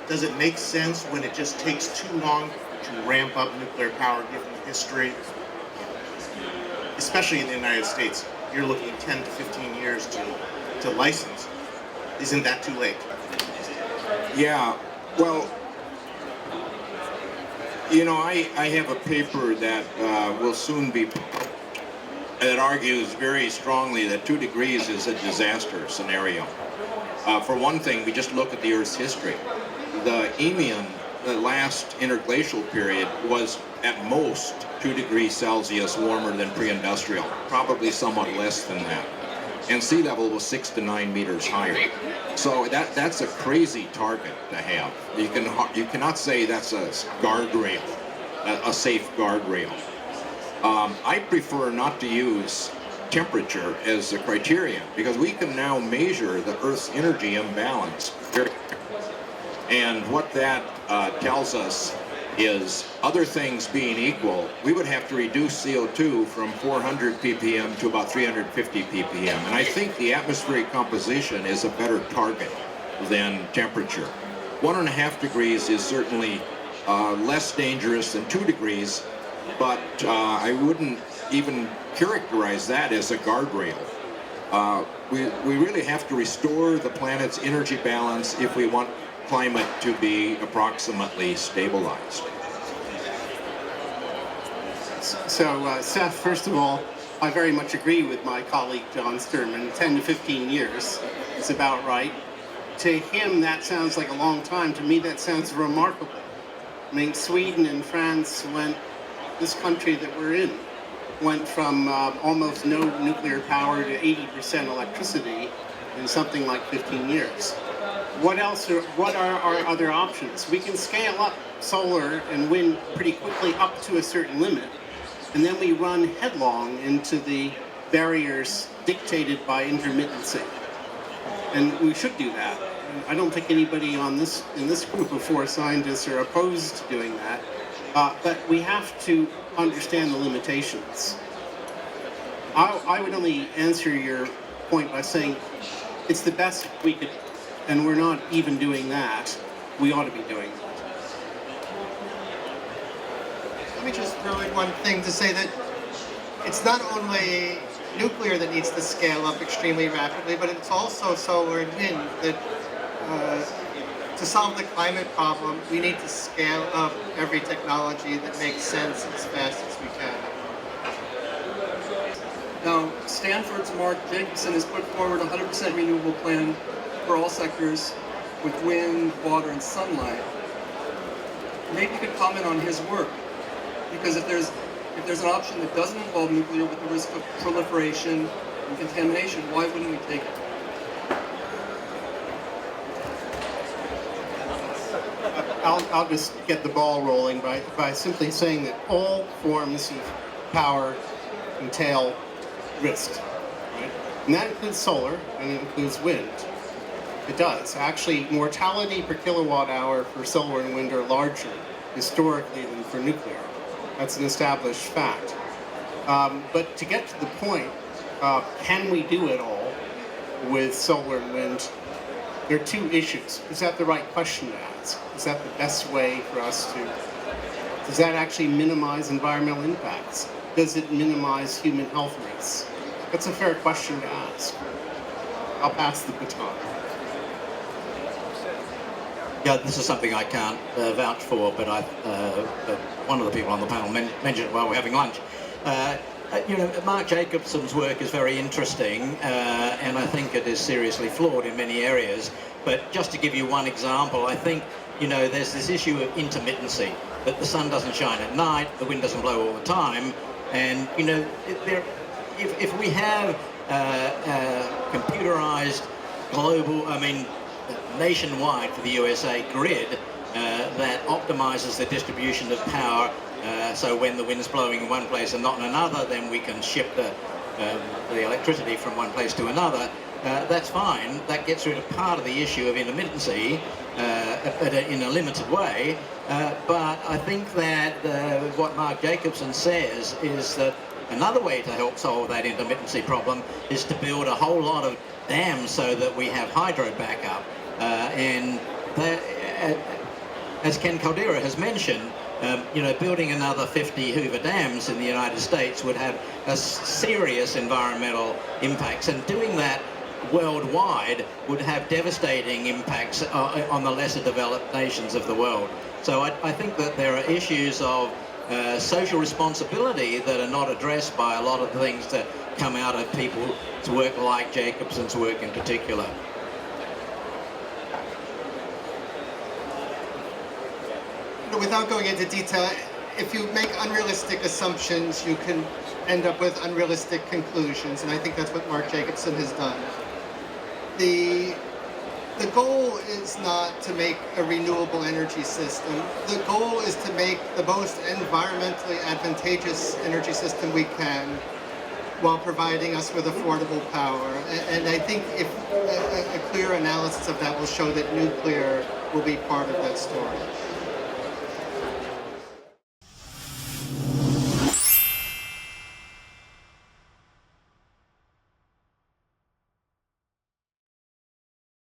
Does it make sense when it just takes too long to ramp up nuclear power given the history? Especially in the United States, you're looking 10 to 15 years to license. Isn't that too late? Yeah, well, you know, I have a paper that will soon be that argues very strongly that 2 degrees is a disaster scenario. For one thing, we just look at the Earth's history. The Eemian, the last interglacial period, was at most 2 degrees Celsius warmer than pre-industrial, probably somewhat less than that. And sea level was 6 to 9 meters higher. So that's a crazy target to have. You cannot say that's a guardrail, a safe guardrail. I prefer not to use temperature as a criterion because we can now measure the Earth's energy imbalance. And what that tells us is, other things being equal, we would have to reduce CO2 from 400 ppm to about 350 ppm. And I think the atmospheric composition is a better target than temperature. 1.5 degrees is certainly less dangerous than 2 degrees, but I wouldn't even characterize that as a guardrail. We really have to restore the planet's energy balance if we want climate to be approximately stabilized. So, Seth, first of all, I very much agree with my colleague John Sturman. 10 to 15 years is about right. To him, that sounds like a long time. To me, that sounds remarkable. I mean, Sweden and France this country that we're in, went from almost no nuclear power to 80% electricity in something like 15 years. What are our other options? We can scale up solar and wind pretty quickly up to a certain limit, and then we run headlong into the barriers dictated by intermittency. And we should do that. I don't think anybody in this group of 4 scientists are opposed to doing that, but we have to understand the limitations. I would only answer your point by saying it's the best we could, and we're not even doing that. We ought to be doing that. Let me just throw in one thing to say that it's not only nuclear that needs to scale up extremely rapidly, but it's also solar and wind that to solve the climate problem, we need to scale up every technology that makes sense as fast as we can. Now, Stanford's Mark Jacobson has put forward a 100% renewable plan for all sectors with wind, water, and sunlight. Maybe you could comment on his work, because if there's an option that doesn't involve nuclear with the risk of proliferation and contamination, why wouldn't we take it? I'll just get the ball rolling by simply saying that all forms of power entail risk, right? And that includes solar and it includes wind. It does. Actually, mortality per kilowatt hour for solar and wind are larger historically than for nuclear. That's an established fact. But to get to the point, can we do it all with solar and wind? There are 2 issues. Is that the right question to ask? Is that the best way for us to... Does that actually minimize environmental impacts? Does it minimize human health risks? That's a fair question to ask. I'll pass the baton. Yeah, this is something I can't vouch for, but one of the people on the panel mentioned it while we're having lunch. Mark Jacobson's work is very interesting, and I think it is seriously flawed in many areas. But just to give you one example, I think, there's this issue of intermittency, that the sun doesn't shine at night, the wind doesn't blow all the time, and, if we have computerized global, nationwide for the USA grid that optimizes the distribution of power, so when the wind's blowing in one place and not in another, then we can ship the electricity from one place to another. That's fine. That gets rid of part of the issue of intermittency in a limited way. But I think that what Mark Jacobson says is that another way to help solve that intermittency problem is to build a whole lot of dams so that we have hydro backup. as Ken Caldeira has mentioned, building another 50 Hoover dams in the United States would have a serious environmental impacts, and doing that worldwide would have devastating impacts on the lesser developed nations of the world. So I think that there are issues of social responsibility that are not addressed by a lot of the things that come out of people's work, like Jacobson's work in particular. Without going into detail, if you make unrealistic assumptions, you can end up with unrealistic conclusions, and I think that's what Mark Jacobson has done. The goal is not to make a renewable energy system. The goal is to make the most environmentally advantageous energy system we can while providing us with affordable power. And I think if a clear analysis of that will show that nuclear will be part of that story.